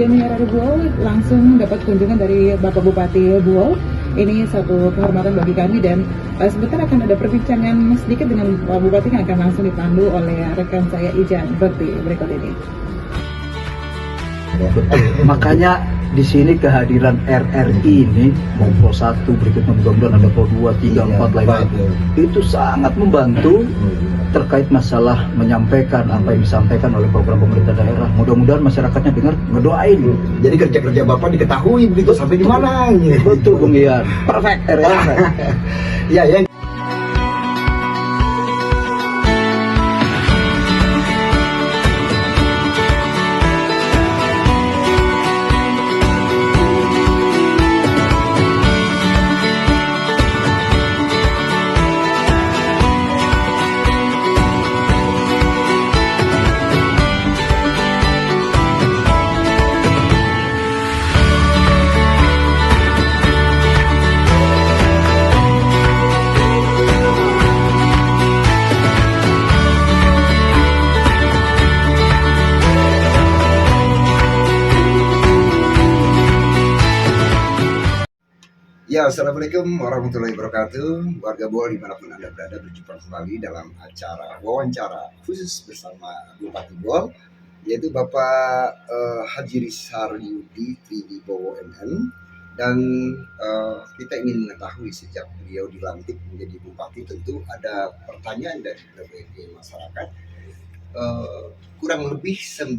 Dian Radio Buol langsung dapat kunjungan dari Bapak Bupati Buol. Ini satu kehormatan bagi kami dan sebentar akan ada perbincangan sedikit dengan Pak Bupati yang akan langsung dipandu oleh rekan saya Ijan Bekti berikut ini. Makanya di sini kehadiran RRI ini mau Pro 1 berikutnya mudah-mudahan ada Pro 2, 3, 4 lainnya itu sangat membantu terkait masalah menyampaikan apa yang disampaikan oleh program pemerintah daerah. Mudah-mudahan masyarakatnya dengar, ngedoain. Jadi kerja-kerja Bapak diketahui begitu sampai di mana. Betul Bung Ian. Perfect. Ya ya. Ya, assalamualaikum warahmatullahi wabarakatuh. Warga Buol dimanapun Anda berada, berjumpa kembali dalam acara wawancara khusus bersama Bupati Buol, yaitu Bapak Haji Rizal Yudi Triwibowo MN. Dan kita ingin mengetahui sejak beliau dilantik menjadi Bupati, tentu ada pertanyaan dari berbagai masyarakat. Kurang lebih 100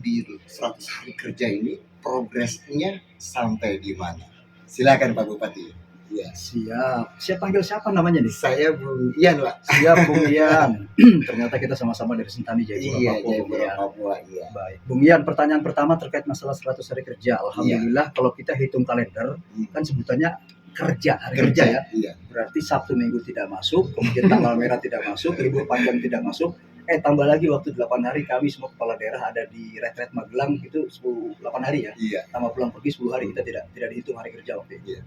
hari kerja ini progresnya sampai di mana? Silakan Pak Bupati. Ya, siap. Saya panggil siapa namanya nih? Saya Bung Ian, Pak. Siap Bung Ian. Ternyata kita sama-sama dari Sentani Jayapura, Iya, Papua. Jayapura, Papua, iya. Baik. Bung Ian, pertanyaan pertama terkait masalah 100 hari kerja. Alhamdulillah kalau kita hitung kalender kan sebutannya hari kerja ya. Iya. Berarti Sabtu Minggu tidak masuk, kemudian tanggal merah tidak masuk, libur panjang tidak masuk. Tambah lagi waktu 8 hari kami semua kepala daerah ada di retret Magelang itu 8 hari ya. Iya. Tambah pulang pergi 10 hari, kita tidak dihitung hari kerja waktu itu. Iya.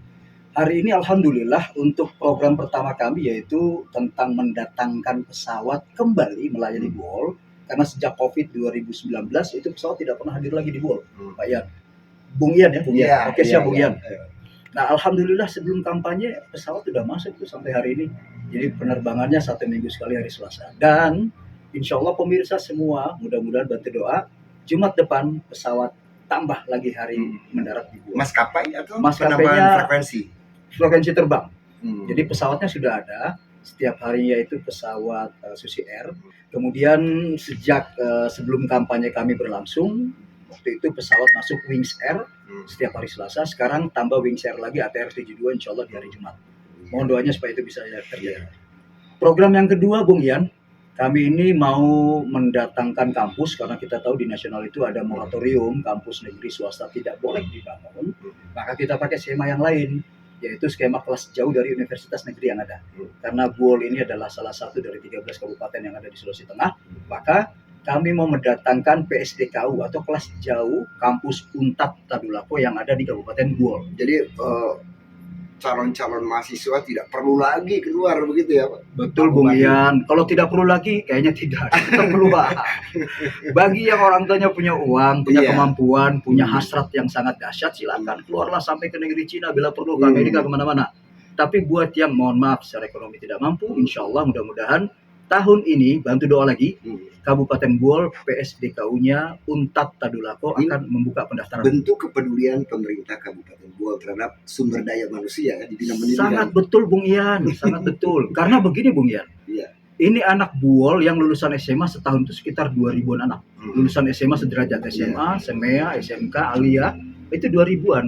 Hari ini alhamdulillah untuk program pertama kami yaitu tentang mendatangkan pesawat kembali melayani Buol, karena sejak Covid 2019 itu pesawat tidak pernah hadir lagi di Buol. Pak Ian. Bung Ian ya, Bung Ian. Iya, Oke, siap Bung iya. Ian. Nah, alhamdulillah sebelum kampanye pesawat sudah masuk tuh sampai hari ini. Jadi penerbangannya 1 minggu sekali hari Selasa. Dan insya Allah pemirsa semua mudah-mudahan bantu doa, Jumat depan pesawat tambah lagi hari mendarat di Buol. Maskapai atau Maskapainya penambahan frekuensi terbang. Hmm. Jadi pesawatnya sudah ada setiap hari, yaitu pesawat Susi Air. Kemudian sejak sebelum kampanye kami berlangsung, waktu itu pesawat masuk Wings Air setiap hari Selasa. Sekarang tambah Wings Air lagi ATR 72 insya Allah di hari Jumat. Mohon doanya supaya itu bisa terjadi. Program yang kedua Bung Ian, kami ini mau mendatangkan kampus karena kita tahu di nasional itu ada moratorium, kampus negeri swasta tidak boleh dibangun. Maka kita pakai skema yang lain, yaitu skema kelas jauh dari universitas negeri yang ada. Karena Buol ini adalah salah satu dari 13 kabupaten yang ada di Sulawesi Tengah, maka kami mau mendatangkan PSDKU atau kelas jauh kampus Untat Tadulako yang ada di Kabupaten Buol. Jadi calon-calon mahasiswa tidak perlu lagi keluar begitu ya, Pak? Betul Bung Ian. Kalau tidak perlu lagi, kayaknya tidak. Tetap keluar. Bagi yang orang tuanya punya uang, punya kemampuan, punya hasrat yang sangat dahsyat, silakan keluarlah sampai ke negeri Cina bila perlu, ke Amerika, kemana-mana. Tapi buat yang mohon maaf secara ekonomi tidak mampu, insya Allah mudah-mudahan tahun ini bantu doa lagi, Kabupaten Buol PSDKU-nya Untat Tadulako akan membuka pendaftaran. Bentuk kepedulian pemerintah Kabupaten Buol terhadap sumber daya manusia di bidang pendidikan. Sangat betul Bung Ian, sangat betul. Karena begini Bung Ian, ini anak Buol yang lulusan SMA setahun itu sekitar 2000-an anak. Lulusan SMA sederajat SMA, SEMEA, SMK, Alia, itu 2000-an.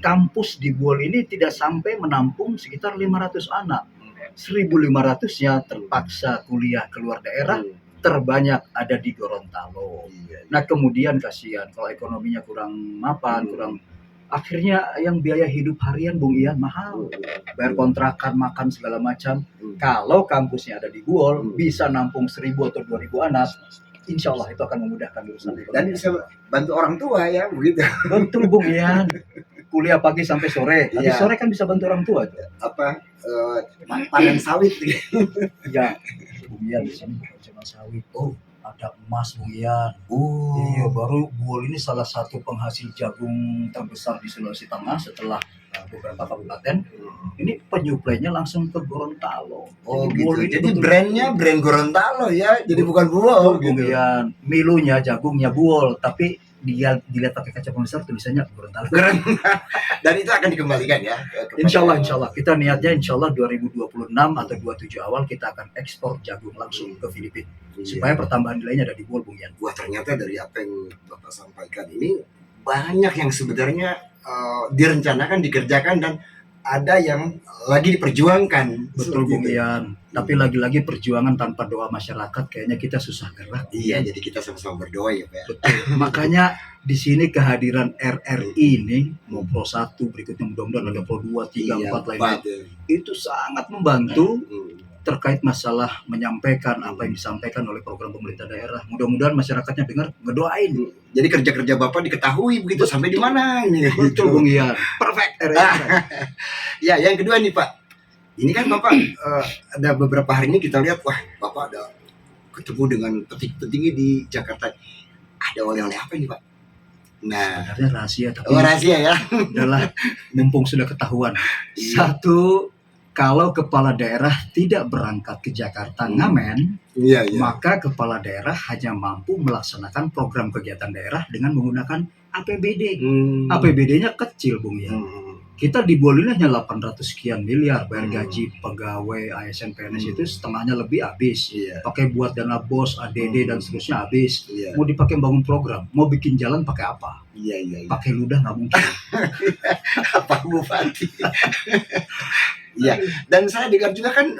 Kampus di Buol ini tidak sampai menampung sekitar 500 anak. 1.500-nya terpaksa kuliah keluar daerah, terbanyak ada di Gorontalo. Nah kemudian kasihan kalau ekonominya kurang mapan, akhirnya yang biaya hidup harian Bung Ian mahal, bayar kontrakan, makan segala macam. Kalau kampusnya ada di Buol, bisa nampung 1.000 atau 2.000 anak, insya Allah itu akan memudahkan urusan ekonomi. Dan bisa bantu orang tua ya begitu. Betul Bung Ian. Kuliah pagi sampai sore, tapi sore kan bisa bantu orang tua. Panen sawit. Ya, Bung Ian di sini bukan cuma sawit. ada emas Bung Ian. Iya, baru Buol ini salah satu penghasil jagung terbesar di Sulawesi Tengah setelah beberapa kabupaten. Ini penyuplainya langsung ke Gorontalo. Oh Buol gitu. ini Jadi betul- brandnya brand Gorontalo ya. Jadi bukan Buol Bung gitu. Ian, milunya jagungnya Buol, tapi dia dilihat pakai kaca pembesar tulisannya Gorontalo. Keren. Dan itu akan dikembalikan ya. Insya Allah kita niatnya insya Allah 2026 atau 27 awal kita akan ekspor jagung langsung ke Filipina supaya pertambahan nilainya ada di Buol Bung Ian. Wah, ternyata dari apa yang Bapak sampaikan ini banyak yang sebenarnya direncanakan, dikerjakan, dan ada yang lagi diperjuangkan. Betul Seperti Bung itu. Ian. Tapi lagi-lagi perjuangan tanpa doa masyarakat kayaknya kita susah gerak. Iya, jadi kita sama-sama berdoa ya Pak. Betul. Makanya di sini kehadiran RRI ini mau Pro 1 berikutnya mudah-mudahan ada Pro 2, 3, 4 lainnya itu sangat membantu terkait masalah menyampaikan apa yang disampaikan oleh program pemerintah daerah. Mudah-mudahan masyarakatnya dengar, ngedoain. Jadi kerja-kerja Bapak diketahui begitu sampai di mana ini. Betul Bung Ian. Perfect. Ya, yang kedua nih Pak. Ini kan Bapak ada beberapa hari ini kita lihat, wah Bapak ada ketemu dengan petinggi di Jakarta. Ada oleh-oleh apa ini Pak? Nah, Sebenarnya rahasia tapi rahasia ya. adalah mumpung sudah ketahuan. Iya. Satu, kalau kepala daerah tidak berangkat ke Jakarta ngamen, Iya, maka kepala daerah hanya mampu melaksanakan program kegiatan daerah dengan menggunakan APBD. APBD-nya kecil Bung ya. Kita di Buol ini hanya 800 sekian miliar bayar gaji pegawai ASN PNS itu setengahnya lebih habis. Iya. Pakai buat dana bos, ADD dan seterusnya habis. Iya. Mau dipakai bangun program, mau bikin jalan pakai apa? Iya. Pakai ludah nggak mungkin. Pak Bupati. Iya, dan saya dengar juga kan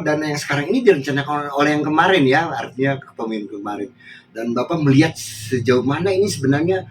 dana yang sekarang ini direncanakan oleh yang kemarin ya, artinya kepemimpinan kemarin. Dan Bapak melihat sejauh mana ini sebenarnya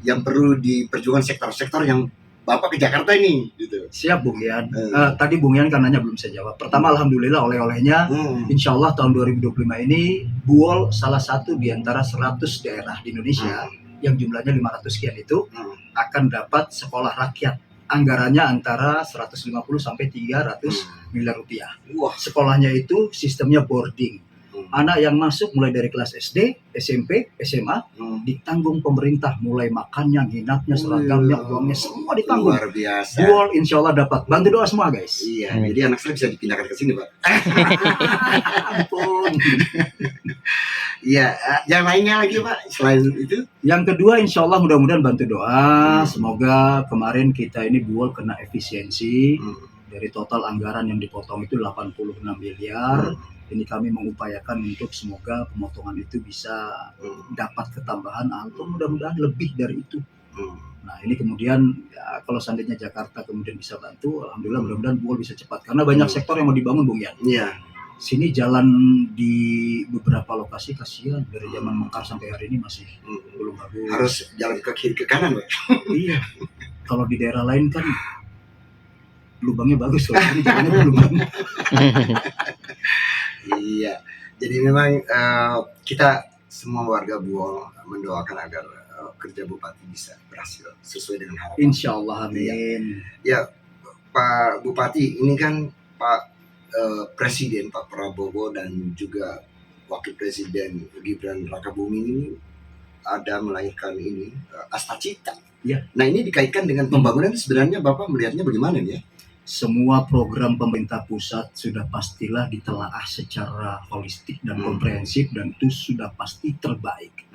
yang perlu diperjuangkan sektor-sektor yang Bapak ke Jakarta ini gitu. Siap Bung Ian. Tadi Bung Ian kan nanya belum saya jawab. Pertama alhamdulillah oleh-olehnya insya Allah tahun 2025 ini Buol salah satu di antara 100 daerah di Indonesia yang jumlahnya 500 sekian itu akan dapat sekolah rakyat. Anggarannya antara 150 sampai 300 miliar rupiah. Wah. Sekolahnya itu sistemnya boarding. Anak yang masuk mulai dari kelas SD, SMP, SMA ditanggung pemerintah, mulai makannya, nginapnya, seragamnya, uangnya semua ditanggung. Luar biasa. Buol insya Allah dapat. Bantu doa semua guys. Iya, jadi anak saya bisa dipindahkan ke sini Pak. Ampun. Iya, yang lainnya lagi Pak selain itu? Yang kedua insya Allah mudah-mudahan bantu doa. Semoga kemarin kita ini Buol kena efisiensi. Dari total anggaran yang dipotong itu 86 miliar. Ini kami mengupayakan untuk semoga pemotongan itu bisa dapat ketambahan atau mudah-mudahan lebih dari itu. Nah ini kemudian ya, kalau seandainya Jakarta kemudian bisa bantu, alhamdulillah mudah-mudahan Buol bisa cepat. Karena banyak sektor yang mau dibangun Bung Ian. Iya. Sini jalan di beberapa lokasi kasihan dari zaman Mekar sampai hari ini masih belum bagus. Harus jalan ke kiri ke kanan Pak. Iya. Kalau di daerah lain kan lubangnya bagus loh. Ini jalannya belum bagus. Iya, jadi memang kita semua warga Buol mendoakan agar kerja Bupati bisa berhasil sesuai dengan harapan. Insya Allah amin. Ya, Pak Bupati, ini kan Pak Presiden Pak Prabowo dan juga Wakil Presiden Gibran Rakabuming ini ada melahirkan ini Astacita. Ya. Nah ini dikaitkan dengan pembangunan, sebenarnya Bapak melihatnya bagaimana nih ya? Semua program pemerintah pusat sudah pastilah ditelaah secara holistik dan komprehensif dan itu sudah pasti terbaik.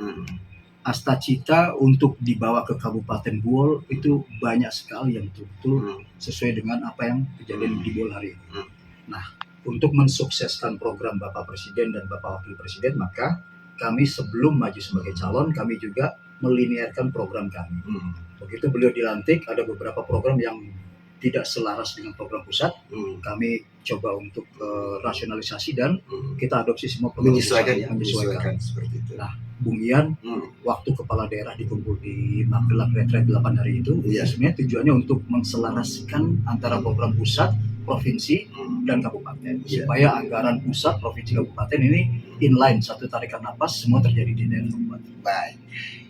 Astacita untuk dibawa ke Kabupaten Buol itu banyak sekali yang betul-betul sesuai dengan apa yang kejadian di Buol hari ini. Nah, untuk mensukseskan program Bapak Presiden dan Bapak Wakil Presiden, maka kami sebelum maju sebagai calon, kami juga melinearkan program kami. Begitu beliau dilantik, ada beberapa program yang tidak selaras dengan program pusat, kami coba untuk rasionalisasi dan kita adopsi semua program menyesuaikan seperti itu. Nah, Bung Ian, waktu kepala daerah dikumpul di Magelang Retreat 8 hari itu, sebenarnya tujuannya untuk menselaraskan antara program pusat, provinsi, dan kabupaten, supaya anggaran pusat, provinsi, kabupaten ini inline, satu tarikan napas, semua terjadi di daerah kabupaten. Baik.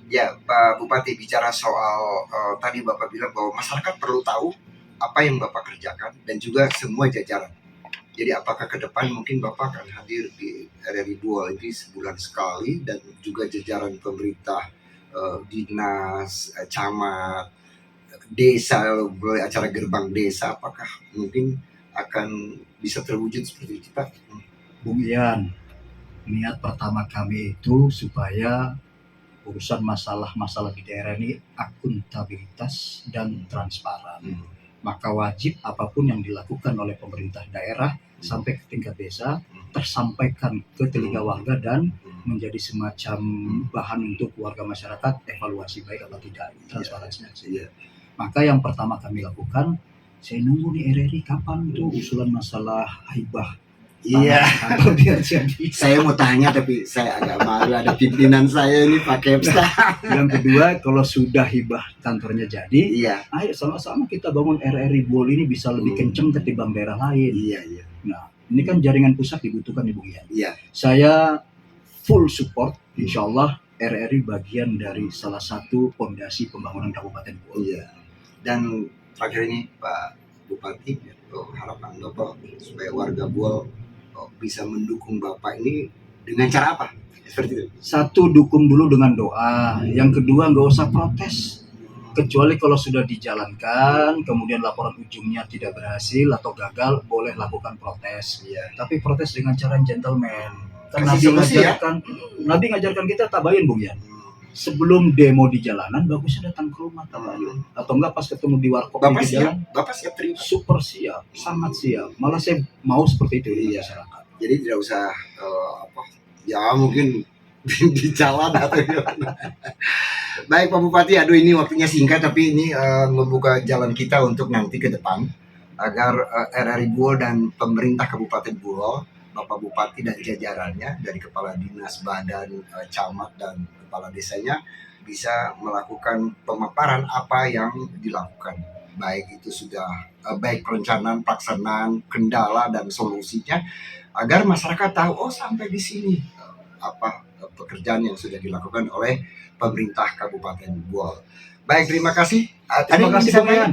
Ya, Pak Bupati, bicara soal tadi Bapak bilang bahwa masyarakat perlu tahu apa yang Bapak kerjakan dan juga semua jajaran. Jadi apakah ke depan mungkin Bapak akan hadir di RRI Buol ini sebulan sekali, dan juga jajaran pemerintah, dinas, camat, desa, mulai acara gerbang desa, apakah mungkin akan bisa terwujud seperti itu Pak? Bung Ian, niat pertama kami itu supaya urusan masalah-masalah di daerah ini akuntabilitas dan transparan. Maka wajib apapun yang dilakukan oleh pemerintah daerah sampai ke tingkat desa tersampaikan ke telinga warga dan menjadi semacam bahan untuk warga masyarakat evaluasi baik atau tidak transparansinya. Iya. Maka yang pertama kami lakukan, saya nunggu nih RRI kapan tuh usulan masalah hibah. Iya. Tanah biar jadi. Saya mau tanya tapi saya agak malu, ada pimpinan saya ini Pak Kepsta. Yang kedua, kalau sudah hibah kantornya jadi, Iya. ayo sama-sama kita bangun RRI Buol ini bisa lebih kenceng ketimbang daerah lain. Iya. Nah, ini kan jaringan pusat dibutuhkan Ibu Ian. Iya. Saya full support, insya Allah RRI bagian dari salah satu fondasi pembangunan Kabupaten Buol. Iya. Dan terakhir ini Pak Bupati, harapan Bapak supaya warga Buol bisa mendukung Bapak ini dengan cara apa? Seperti itu. Satu, dukung dulu dengan doa. Yang kedua, nggak usah protes. Kecuali kalau sudah dijalankan, kemudian laporan ujungnya tidak berhasil atau gagal, boleh lakukan protes. Iya. Tapi protes dengan cara gentleman. Kan Kasih solusi, ya? Nabi ngajarkan kita tabayun, Bung Yan. Sebelum demo di jalanan, bagusnya datang ke rumah tabayun. Atau enggak pas ketemu di warkop Bapak di jalan, Bapak siap terima. super siap, sangat siap. Malah saya mau seperti itu di Iya. masyarakat. Jadi tidak usah ya mungkin di jalan atau gimana. Baik Pak Bupati, aduh ini waktunya singkat tapi ini membuka jalan kita untuk nanti ke depan agar RRI Buol dan pemerintah Kabupaten Buol, Bapak Bupati dan jajarannya dari kepala dinas, badan, camat dan kepala desanya bisa melakukan pemaparan apa yang dilakukan, baik itu sudah baik perencanaan, pelaksanaan, kendala dan solusinya, agar masyarakat tahu oh sampai di sini apa pekerjaan yang sudah dilakukan oleh pemerintah Kabupaten Buol. Baik, terima kasih. Terima kasih Bung Yan.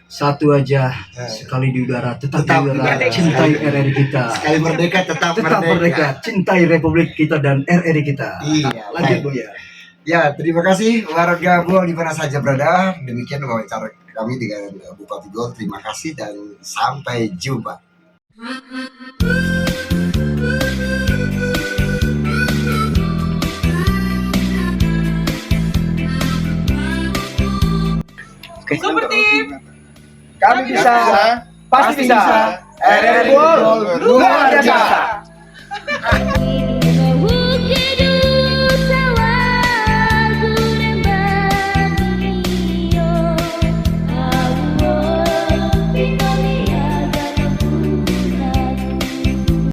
Satu aja, sekali di udara, tetap di udara, merdeka. cintai RRI kita. Sekali merdeka tetap Merdeka, cintai Republik kita dan RRI kita. Iya, Lanjut baik. Bung Yan. Ya, terima kasih warga Buol di mana saja berada. Demikian wawancara kami dengan Bupati Buol. Terima kasih dan sampai jumpa. Seperti Kami bisa, pasti bisa. RRI Buol luar biasa.